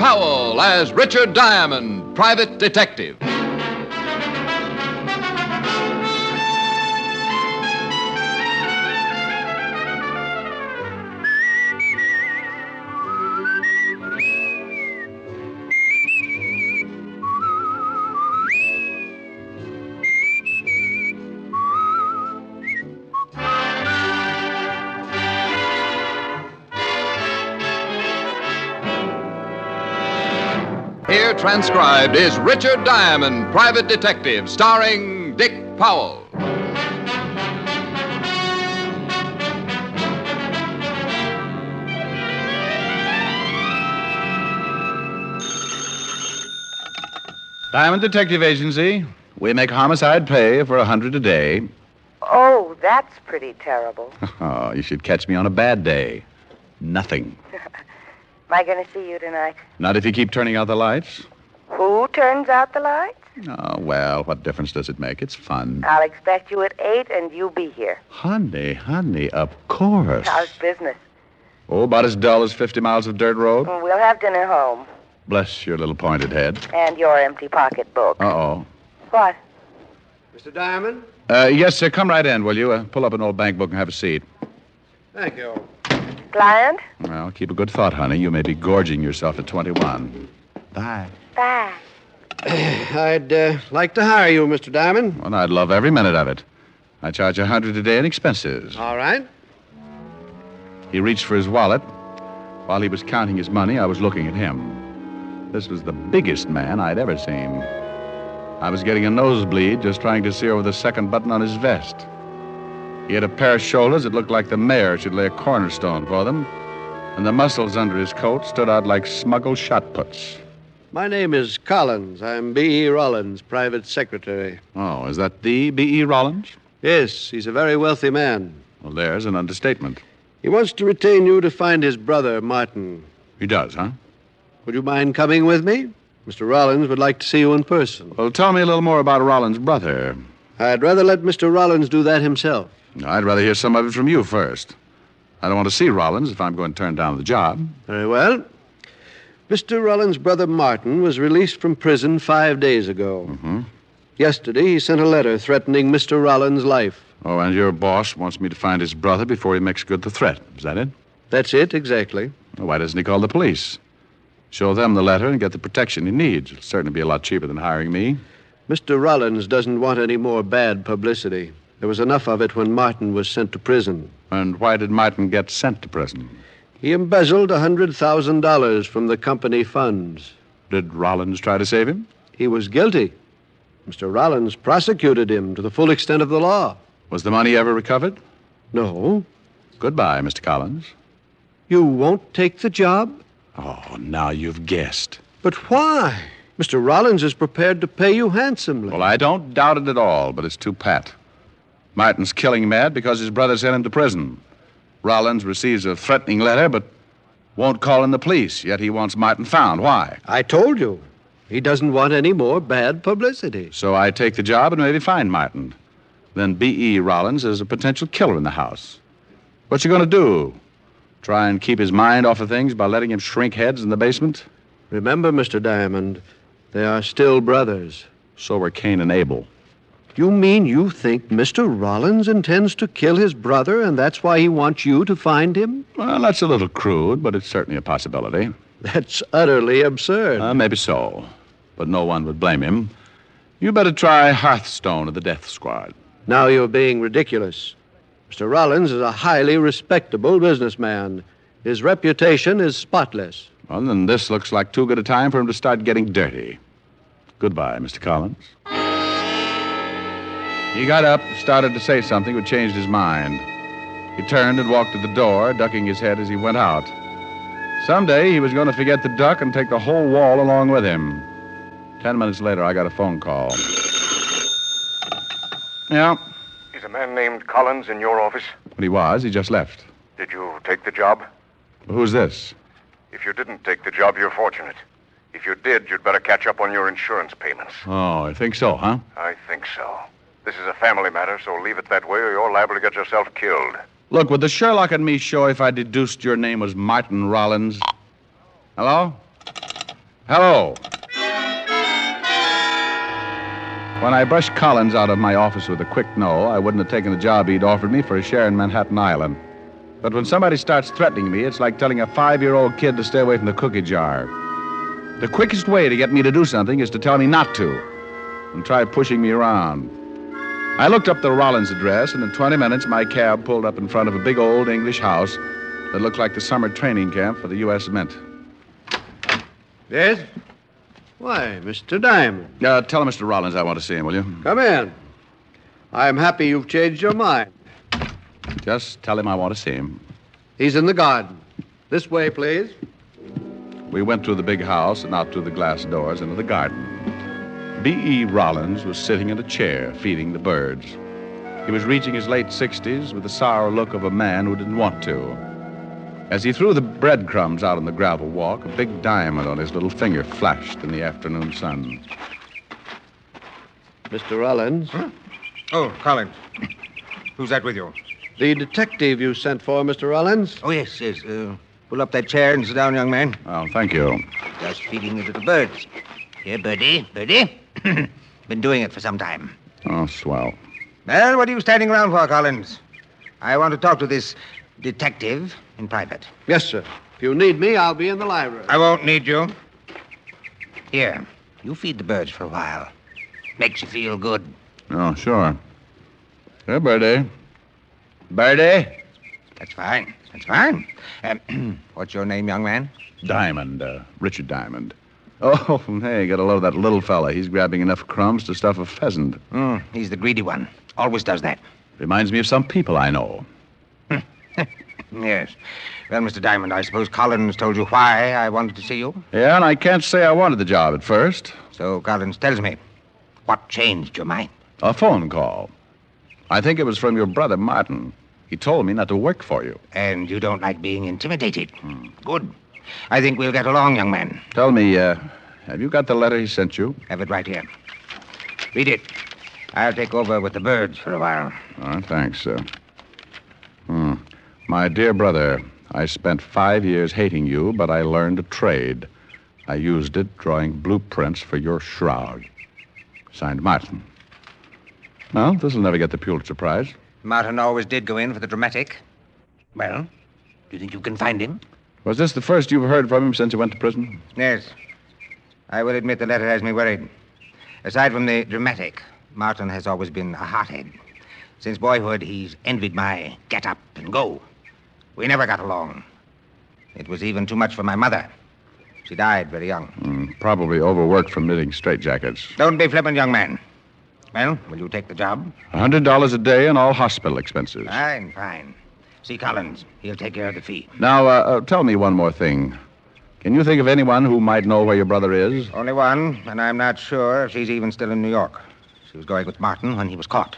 Powell as Richard Diamond, private detective. Here transcribed is Richard Diamond, private detective, starring Dick Powell. Diamond Detective Agency. We make homicide pay for $100 a day. Oh, that's pretty terrible. Oh, you should catch me on a bad day. Nothing. Am I going to see you tonight? Not if you keep turning out the lights. Who turns out the lights? Oh, well, what difference does it make? It's fun. I'll expect you at 8 and you be here. Honey, of course. How's business? Oh, about as dull as 50 miles of dirt road. We'll have dinner home. Bless your little pointed head. And your empty pocketbook. Uh-oh. What? Mr. Diamond? Yes, sir. Come right in, will you? Pull up an old bank book and have a seat. Thank you. Client? Well, keep a good thought, honey. You may be gorging yourself at 21. Bye. Bye. I'd like to hire you, Mr. Diamond. Well, I'd love every minute of it. I charge $100 a day in expenses. All right. He reached for his wallet. While he was counting his money, I was looking at him. This was the biggest man I'd ever seen. I was getting a nosebleed just trying to see over the second button on his vest. He had a pair of shoulders that looked like the mayor should lay a cornerstone for them, and the muscles under his coat stood out like smuggled shot puts. My name is Collins. I'm B.E. Rawlins, private secretary. Oh, is that the B.E. Rawlins? Yes, he's a very wealthy man. Well, there's an understatement. He wants to retain you to find his brother, Martin. He does, huh? Would you mind coming with me? Mr. Rawlins would like to see you in person. Well, tell me a little more about Rollins' brother. I'd rather let Mr. Rawlins do that himself. I'd rather hear some of it from you first. I don't want to see Rollins if I'm going to turn down the job. Very well. Mr. Rawlins' brother Martin was released from prison 5 days ago. Mm-hmm. Yesterday, he sent a letter threatening Mr. Rawlins' life. Oh, and your boss wants me to find his brother before he makes good the threat. Is that it? That's it, exactly. Well, why doesn't he call the police? Show them the letter and get the protection he needs. It'll certainly be a lot cheaper than hiring me. Mr. Rawlins doesn't want any more bad publicity. There was enough of it when Martin was sent to prison. And why did Martin get sent to prison? He embezzled $100,000 from the company funds. Did Rollins try to save him? He was guilty. Mr. Rawlins prosecuted him to the full extent of the law. Was the money ever recovered? No. Goodbye, Mr. Collins. You won't take the job? Oh, now you've guessed. But why? Mr. Rawlins is prepared to pay you handsomely. Well, I don't doubt it at all, but it's too pat. Martin's killing mad because his brother sent him to prison. Rollins receives a threatening letter, but won't call in the police, yet he wants Martin found. Why? I told you. He doesn't want any more bad publicity. So I take the job and maybe find Martin. Then B.E. Rollins is a potential killer in the house. What's he going to do? Try and keep his mind off of things by letting him shrink heads in the basement? Remember, Mr. Diamond, they are still brothers. So were Cain and Abel. You mean you think Mr. Rawlins intends to kill his brother, and that's why he wants you to find him? Well, that's a little crude, but it's certainly a possibility. That's utterly absurd. Maybe so, but no one would blame him. You better try Hearthstone of the Death Squad. Now you're being ridiculous. Mr. Rawlins is a highly respectable businessman. His reputation is spotless. Well, then this looks like too good a time for him to start getting dirty. Goodbye, Mr. Collins. He got up, started to say something, but changed his mind. He turned and walked to the door, ducking his head as he went out. Someday he was going to forget the duck and take the whole wall along with him. 10 minutes later, I got a phone call. Yeah? Is a man named Collins in your office? But he was. He just left. Did you take the job? Who's this? If you didn't take the job, you're fortunate. If you did, you'd better catch up on your insurance payments. Oh, I think so, huh? I think so. This is a family matter, so leave it that way or you're liable to get yourself killed. Look, would the Sherlock and me show if I deduced your name was Martin Rollins? Hello? Hello. When I brushed Collins out of my office with a quick no, I wouldn't have taken the job he'd offered me for a share in Manhattan Island. But when somebody starts threatening me, it's like telling a 5-year-old kid to stay away from the cookie jar. The quickest way to get me to do something is to tell me not to and try pushing me around. I looked up the Rawlins address, and in 20 minutes, my cab pulled up in front of a big old English house that looked like the summer training camp for the U.S. Mint. Yes? Why, Mr. Diamond. Tell Mr. Rawlins I want to see him, will you? Come in. I'm happy you've changed your mind. Just tell him I want to see him. He's in the garden. This way, please. We went through the big house and out through the glass doors into the garden. B.E. Rawlins was sitting in a chair feeding the birds. He was reaching his late 60s with the sour look of a man who didn't want to. As he threw the breadcrumbs out on the gravel walk, a big diamond on his little finger flashed in the afternoon sun. Mr. Rawlins. Huh? Oh, Collins. Who's that with you? The detective you sent for, Mr. Rawlins. Oh, yes. Pull up that chair and sit down, young man. Oh, thank you. Just feeding the little birds. Here, Birdie. Been doing it for some time. Oh, swell. Well, what are you standing around for, Collins? I want to talk to this detective in private. Yes, sir. If you need me, I'll be in the library. I won't need you. Here, you feed the birds for a while. Makes you feel good. Oh, sure. Here, Birdie. Birdie? That's fine. What's your name, young man? Diamond, Richard Diamond. Oh, hey, got a load of that little fella. He's grabbing enough crumbs to stuff a pheasant. He's the greedy one. Always does that. Reminds me of some people I know. Yes. Well, Mr. Diamond, I suppose Collins told you why I wanted to see you? Yeah, and I can't say I wanted the job at first. So Collins tells me. What changed your mind? A phone call. I think it was from your brother, Martin. He told me not to work for you. And you don't like being intimidated? Good. I think we'll get along, young man. Tell me, have you got the letter he sent you? Have it right here. Read it. I'll take over with the birds for a while. All right, thanks, sir. My dear brother, I spent 5 years hating you, but I learned a trade. I used it drawing blueprints for your shroud. Signed, Martin. Well, this'll never get the Pulitzer Prize. Martin always did go in for the dramatic. Well, do you think you can find him? Was this the first you've heard from him since he went to prison? Yes. I will admit the letter has me worried. Aside from the dramatic, Martin has always been a hothead. Since boyhood, he's envied my get up and go. We never got along. It was even too much for my mother. She died very young. Probably overworked from knitting straitjackets. Don't be flippant, young man. Well, will you take the job? $100 a day and all hospital expenses. Fine. See Collins. He'll take care of the fee. Now, tell me one more thing. Can you think of anyone who might know where your brother is? Only one, and I'm not sure if she's even still in New York. She was going with Martin when he was caught.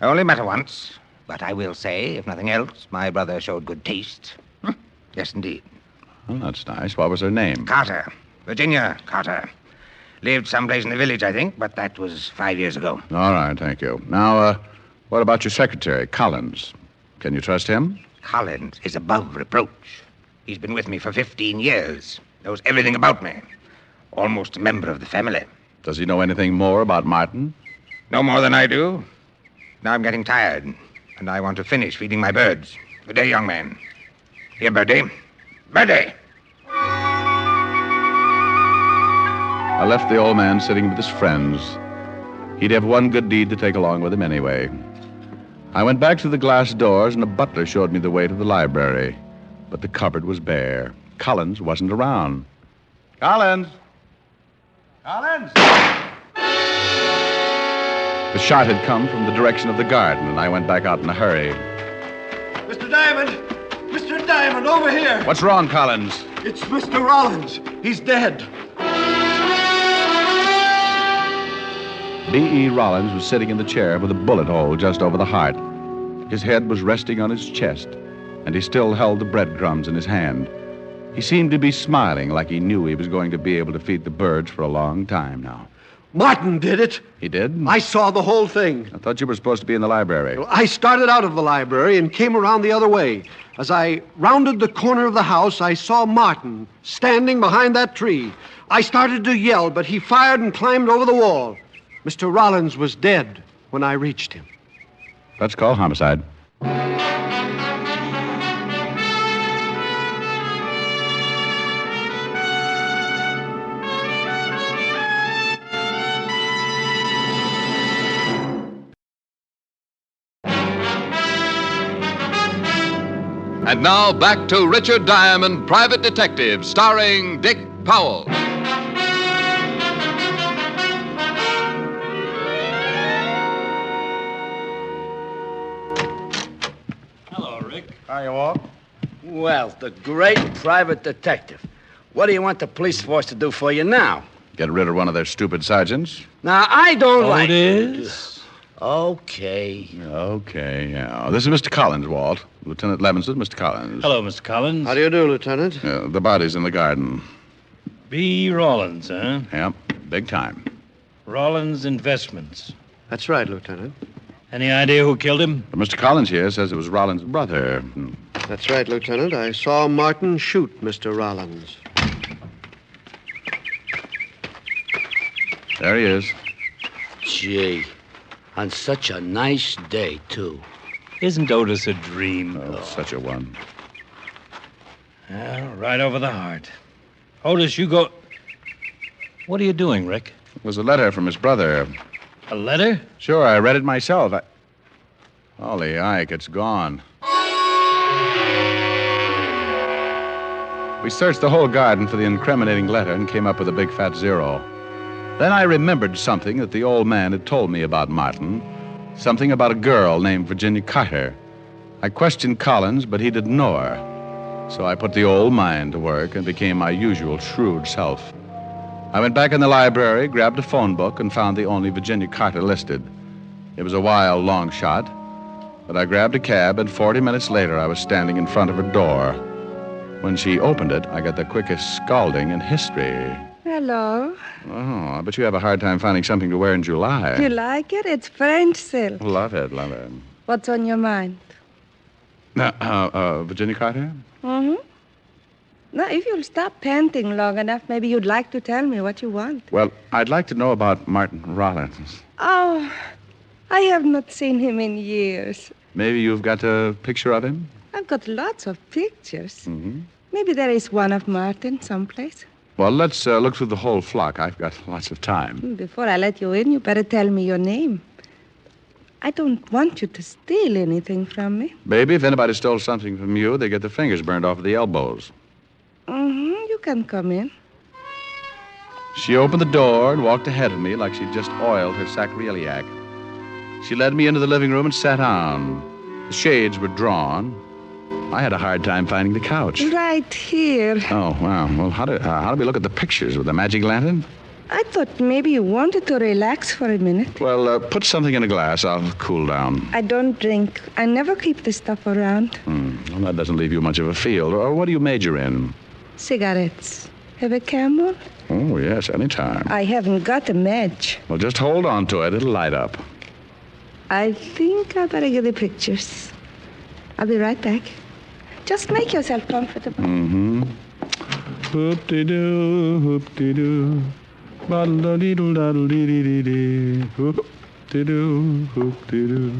I only met her once, but I will say, if nothing else, my brother showed good taste. Yes, indeed. Well, that's nice. What was her name? Carter. Virginia Carter. Lived someplace in the village, I think, but that was 5 years ago. All right, thank you. Now, what about your secretary, Collins? Can you trust him? Collins is above reproach. He's been with me for 15 years. Knows everything about me. Almost a member of the family. Does he know anything more about Martin? No more than I do. Now I'm getting tired, and I want to finish feeding my birds. Good day, young man. Here, Birdie. Birdie! I left the old man sitting with his friends. He'd have one good deed to take along with him anyway. I went back to the glass doors, and a butler showed me the way to the library. But the cupboard was bare. Collins wasn't around. Collins! Collins! The shot had come from the direction of the garden, and I went back out in a hurry. Mr. Diamond! Mr. Diamond, over here! What's wrong, Collins? It's Mr. Rawlins. He's dead. B.E. Rawlins was sitting in the chair with a bullet hole just over the heart. His head was resting on his chest, and he still held the breadcrumbs in his hand. He seemed to be smiling like he knew he was going to be able to feed the birds for a long time now. Martin did it. He did? I saw the whole thing. I thought you were supposed to be in the library. I started out of the library and came around the other way. As I rounded the corner of the house, I saw Martin standing behind that tree. I started to yell, but he fired and climbed over the wall. Mr. Rawlins was dead when I reached him. Let's call homicide. And now back to Richard Diamond, Private Detective, starring Dick Powell. Hello, Rick. Hi, you all. Well, the great private detective. What do you want the police force to do for you now? Get rid of one of their stupid sergeants? Now, I don't Oh, like... it is? Okay. Okay, yeah. This is Mr. Collins, Walt. Lieutenant Levinson, Mr. Collins. Hello, Mr. Collins. How do you do, Lieutenant? The body's in the garden. B. Rawlins, huh? Yep, big time. Rawlins Investments. That's right, Lieutenant. Any idea who killed him? But Mr. Collins here says it was Rollins' brother. That's right, Lieutenant. I saw Martin shoot Mr. Rawlins. There he is. Gee, on such a nice day, too. Isn't Otis a dream? Oh, such a one. Well, right over the heart. Otis, you go... What are you doing, Rick? It was a letter from his brother. A letter? Sure, I read it myself. Holy Ike, it's gone. We searched the whole garden for the incriminating letter and came up with a big fat zero. Then I remembered something that the old man had told me about Martin. Something about a girl named Virginia Carter. I questioned Collins, but he didn't know her. So I put the old mind to work and became my usual shrewd self. I went back in the library, grabbed a phone book, and found the only Virginia Carter listed. It was a wild, long shot, but I grabbed a cab, and 40 minutes later I was standing in front of her door. When she opened it, I got the quickest scalding in history. Hello. Oh, I bet you have a hard time finding something to wear in July. Do you like it? It's French silk. Love it, love it. What's on your mind? Virginia Carter? Mm-hmm. Now, if you'll stop panting long enough, maybe you'd like to tell me what you want. Well, I'd like to know about Martin Rawlins. Oh, I have not seen him in years. Maybe you've got a picture of him? I've got lots of pictures. Mm-hmm. Maybe there is one of Martin someplace. Well, let's look through the whole flock. I've got lots of time. Before I let you in, you better tell me your name. I don't want you to steal anything from me. Baby, if anybody stole something from you, they get their fingers burned off at the elbows. Mm-hmm. You can come in. She opened the door and walked ahead of me like she'd just oiled her sacroiliac. She led me into the living room and sat down. The shades were drawn. I had a hard time finding the couch. Right here. Oh, wow. Well, how do we look at the pictures with the magic lantern? I thought maybe you wanted to relax for a minute. Well, put something in a glass. I'll cool down. I don't drink. I never keep this stuff around. Well, that doesn't leave you much of a field. Or what do you major in? Cigarettes. Have a Camel? Oh, yes, anytime. I haven't got a match. Well, just hold on to it. It'll light up. I think I better get the pictures. I'll be right back. Just make yourself comfortable. Mm-hmm. Hoop-de-doo, hoop-de-doo. Ba-da-dee-doo-da-dee-dee-dee. Hoop-de-doo, hoop-de-doo.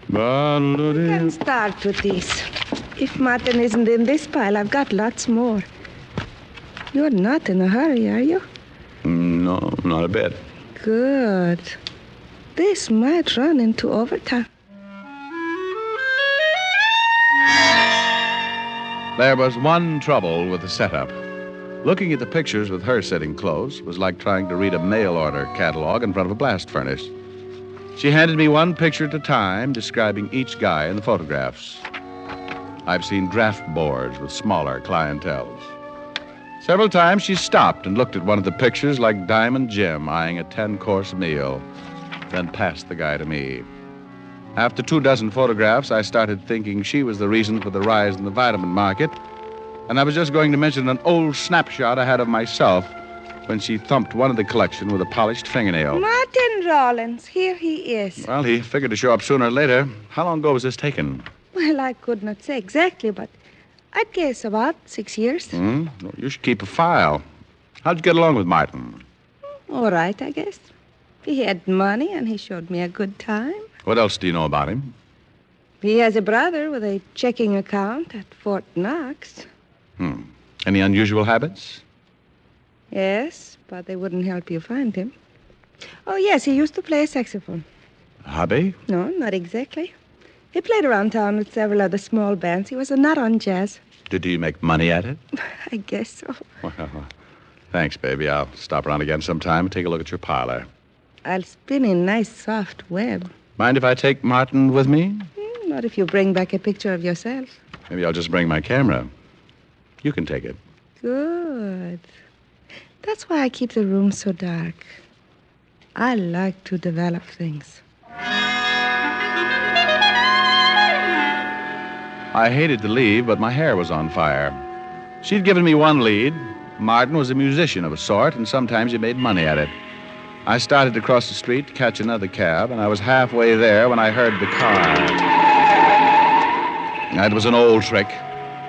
We can start with these. If Martin isn't in this pile, I've got lots more. You're not in a hurry, are you? No, not a bit. Good. This might run into overtime. There was one trouble with the setup. Looking at the pictures with her sitting close was like trying to read a mail order catalog in front of a blast furnace. She handed me one picture at a time, describing each guy in the photographs. I've seen draft boards with smaller clienteles. Several times she stopped and looked at one of the pictures like Diamond Jim eyeing a 10-course meal, then passed the guy to me. After 24 photographs, I started thinking she was the reason for the rise in the vitamin market, and I was just going to mention an old snapshot I had of myself when she thumped one of the collection with a polished fingernail. Martin Rawlins, here he is. Well, he figured to show up sooner or later. How long ago was this taken? Well, I could not say exactly, but I'd guess about 6 years. Well, you should keep a file. How'd you get along with Martin? All right, I guess. He had money, and he showed me a good time. What else do you know about him? He has a brother with a checking account at Fort Knox. Any unusual habits? Yes, but they wouldn't help you find him. Oh, yes, he used to play saxophone. A hobby? No, not exactly. He played around town with several other small bands. He was a nut on jazz. Did he make money at it? I guess so. Well, thanks, baby. I'll stop around again sometime and take a look at your parlor. I'll spin a nice soft web. Mind if I take Martin with me? Not if you bring back a picture of yourself. Maybe I'll just bring my camera. You can take it. Good. That's why I keep the room so dark. I like to develop things. I hated to leave, but my hair was on fire. She'd given me one lead. Martin was a musician of a sort, and sometimes he made money at it. I started to cross the street to catch another cab, and I was halfway there when I heard the car. That was an old trick.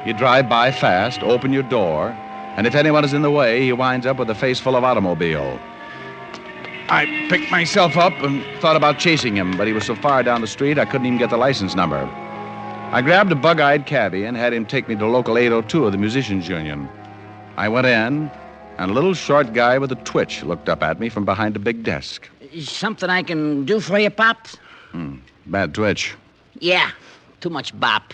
You drive by fast, open your door, and if anyone is in the way, he winds up with a face full of automobile. I picked myself up and thought about chasing him, but he was so far down the street I couldn't even get the license number. I grabbed a bug-eyed cabbie and had him take me to local 802 of the Musicians' Union. I went in, and a little short guy with a twitch looked up at me from behind a big desk. Something I can do for you, Pops? Bad twitch. Yeah, too much bop.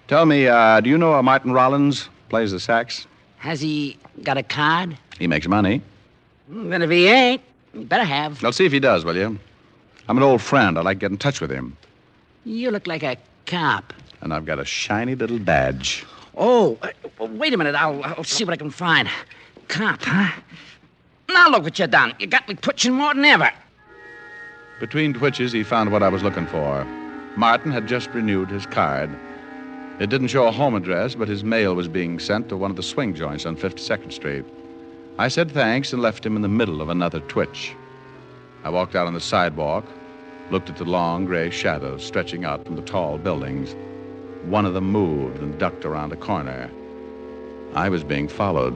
Tell me, do you know a Martin Rawlins? Plays the sax. Has he got a card? He makes money. Then if he ain't, he better have. I'll see if he does, will you? I'm an old friend. I'd like to get in touch with him. You look like a cop. And I've got a shiny little badge. Oh, wait a minute. I'll see what I can find. Cop, huh? Now look what you done. You got me twitching more than ever. Between twitches, he found what I was looking for. Martin had just renewed his card. It didn't show a home address, but his mail was being sent to one of the swing joints on 52nd Street. I said thanks and left him in the middle of another twitch. I walked out on the sidewalk, looked at the long gray shadows stretching out from the tall buildings. One of them moved and ducked around a corner. I was being followed.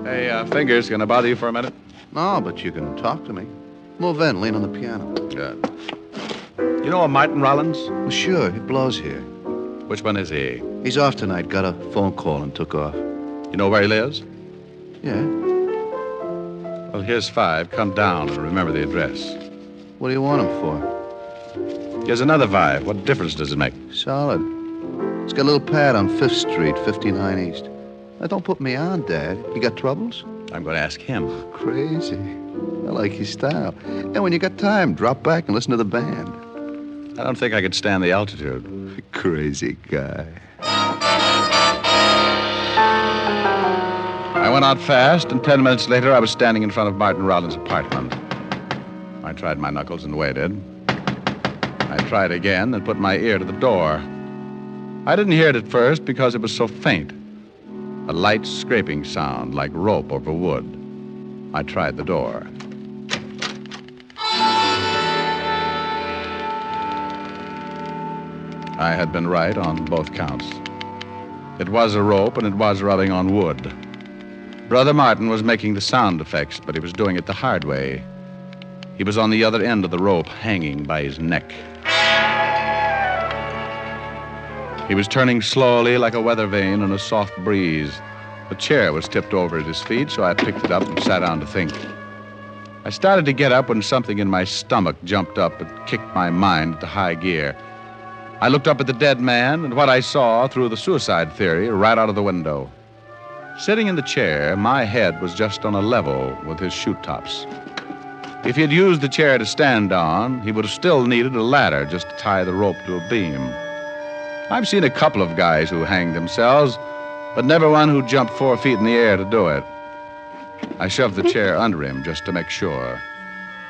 Hey, Fingers, can I bother you for a minute? No, but you can talk to me. Move in, lean on the piano. Good. You know a Martin Rawlins? Well, sure, he blows here. Which one is he? He's off tonight, got a phone call and took off. You know where he lives? Yeah? Well, here's 5. Come down and remember the address. What do you want him for? Here's another 5. What difference does it make? Solid. He's got a little pad on 5th Street, 59 East. Now, don't put me on, Dad. You got troubles? I'm going to ask him. Crazy. I like his style. And when you got time, drop back and listen to the band. I don't think I could stand the altitude. Crazy guy. I went out fast, and 10 minutes later, I was standing in front of Martin Rawlins' apartment. I tried my knuckles and waited. I tried again and put my ear to the door. I didn't hear it at first because it was so faint. A light scraping sound like rope over wood. I tried the door. I had been right on both counts. It was a rope, and it was rubbing on wood. Brother Martin was making the sound effects, but he was doing it the hard way. He was on the other end of the rope, hanging by his neck. He was turning slowly like a weather vane in a soft breeze. The chair was tipped over at his feet, so I picked it up and sat down to think. I started to get up when something in my stomach jumped up and kicked my mind into high gear. I looked up at the dead man, and what I saw threw the suicide theory right out of the window. Sitting in the chair, my head was just on a level with his shoe tops. If he had used the chair to stand on, he would have still needed a ladder just to tie the rope to a beam. I've seen a couple of guys who hanged themselves, but never one who jumped 4 feet in the air to do it. I shoved the chair under him just to make sure.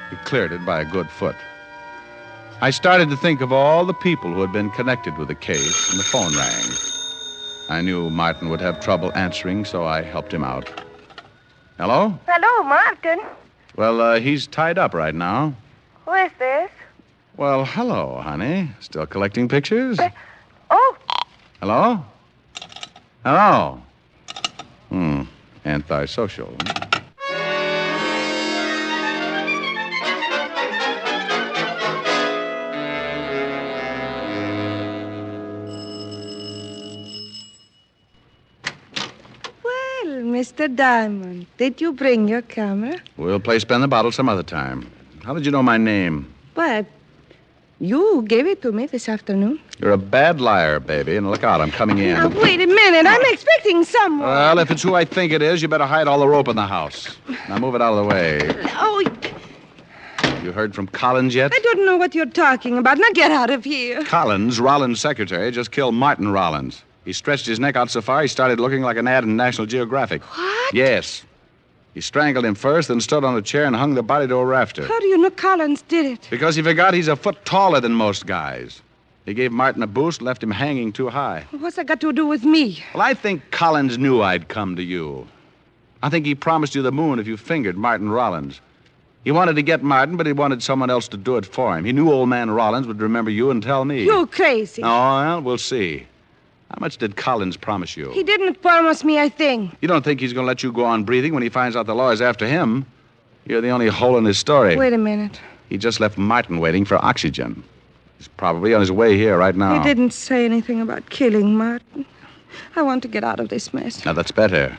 He cleared it by a good foot. I started to think of all the people who had been connected with the case, and the phone rang. I knew Martin would have trouble answering, so I helped him out. Hello? Hello, Martin. Well, he's tied up right now. Who is this? Well, hello, honey. Still collecting pictures? Oh, Hello? Hello? Antisocial. Well, Mr. Diamond, did you bring your camera? We'll play spin the bottle some other time. How did you know my name? But you gave it to me this afternoon. You're a bad liar, baby, and look out, I'm coming in. Now, wait a minute. I'm expecting someone. Well, if it's who I think it is, you better hide all the rope in the house. Now move it out of the way. Oh, You heard from Collins yet? I don't know what you're talking about. Now get out of here. Collins, Rawlins' secretary, just killed Martin Rawlins. He stretched his neck out so far he started looking like an ad in National Geographic. What? Yes. He strangled him first, then stood on a chair and hung the body to a rafter. How do you know Collins did it? Because he forgot he's a foot taller than most guys. He gave Martin a boost, left him hanging too high. What's that got to do with me? Well, I think Collins knew I'd come to you. I think he promised you the moon if you fingered Martin Rawlins. He wanted to get Martin, but he wanted someone else to do it for him. He knew old man Rawlins would remember you and tell me. You're crazy. Oh, well, we'll see. How much did Collins promise you? He didn't promise me a thing. You don't think he's going to let you go on breathing when he finds out the law is after him? You're the only hole in his story. Wait a minute. He just left Martin waiting for oxygen. He's probably on his way here right now. He didn't say anything about killing Martin. I want to get out of this mess. Now, that's better.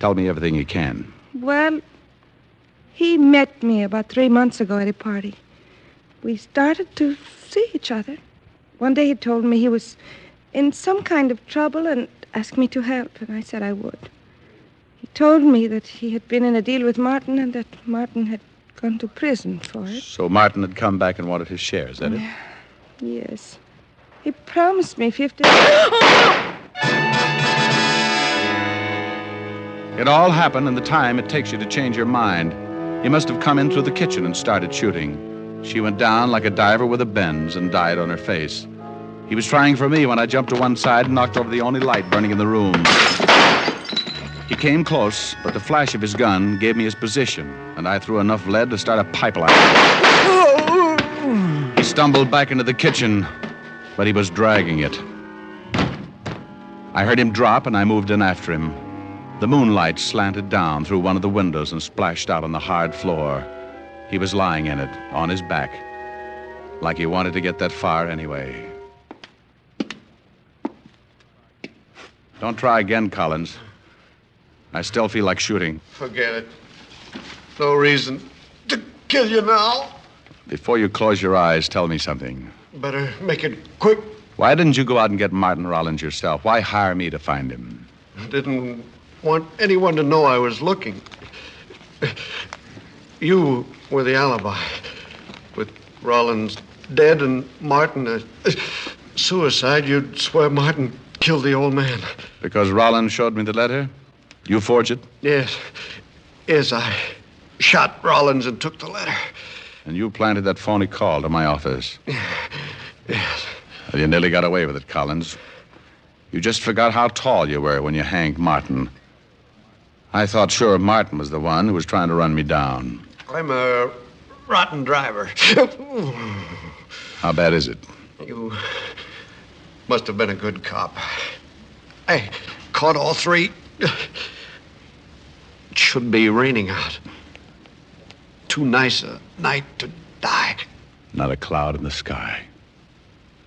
Tell me everything you can. Well, he met me about 3 months ago at a party. We started to see each other. One day he told me he was in some kind of trouble and asked me to help, and I said I would. He told me that he had been in a deal with Martin and that Martin had gone to prison for it. So Martin had come back and wanted his share, is that it? Yes. He promised me 50... It all happened in the time it takes you to change your mind. He must have come in through the kitchen and started shooting. She went down like a diver with a bends and died on her face. He was trying for me when I jumped to one side and knocked over the only light burning in the room. He came close, but the flash of his gun gave me his position, and I threw enough lead to start a pipeline. He stumbled back into the kitchen, but he was dragging it. I heard him drop, and I moved in after him. The moonlight slanted down through one of the windows and splashed out on the hard floor. He was lying in it, on his back, like he wanted to get that far anyway. Don't try again, Collins. I still feel like shooting. Forget it. No reason to kill you now. Before you close your eyes, tell me something. Better make it quick. Why didn't you go out and get Martin Rawlins yourself? Why hire me to find him? I didn't want anyone to know I was looking. You were the alibi. With Rawlins dead and Martin a suicide, you'd swear Martin killed the old man. Because Rawlins showed me the letter? You forged it? Yes. Yes, I shot Rawlins and took the letter. And you planted that phony call to my office? Yes. Well, you nearly got away with it, Collins. You just forgot how tall you were when you hanged Martin. I thought sure Martin was the one who was trying to run me down. I'm a rotten driver. How bad is it? You must have been a good cop. I caught all three. It should be raining out. Too nice a night to die. Not a cloud in the sky.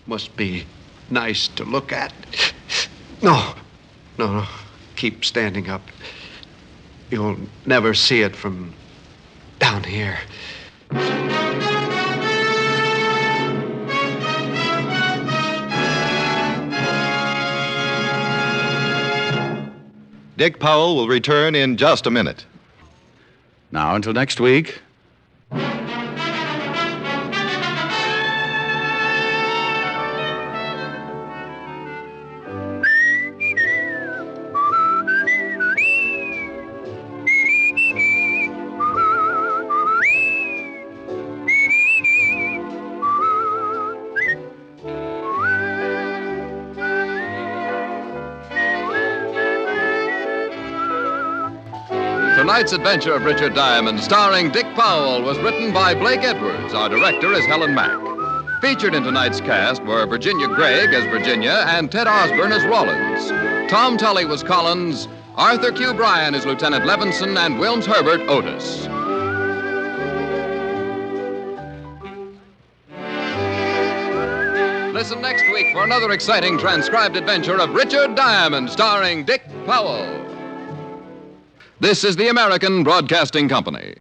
Must be nice to look at. No. Keep standing up. You'll never see it from down here. Dick Powell will return in just a minute. Now, until next week. Tonight's adventure of Richard Diamond, starring Dick Powell, was written by Blake Edwards. Our director is Helen Mack. Featured in tonight's cast were Virginia Gregg as Virginia and Ted Osborne as Rawlins. Tom Tully was Collins, Arthur Q. Bryan is Lieutenant Levinson, and Wilms Herbert Otis. Listen next week for another exciting transcribed adventure of Richard Diamond, starring Dick Powell. This is the American Broadcasting Company.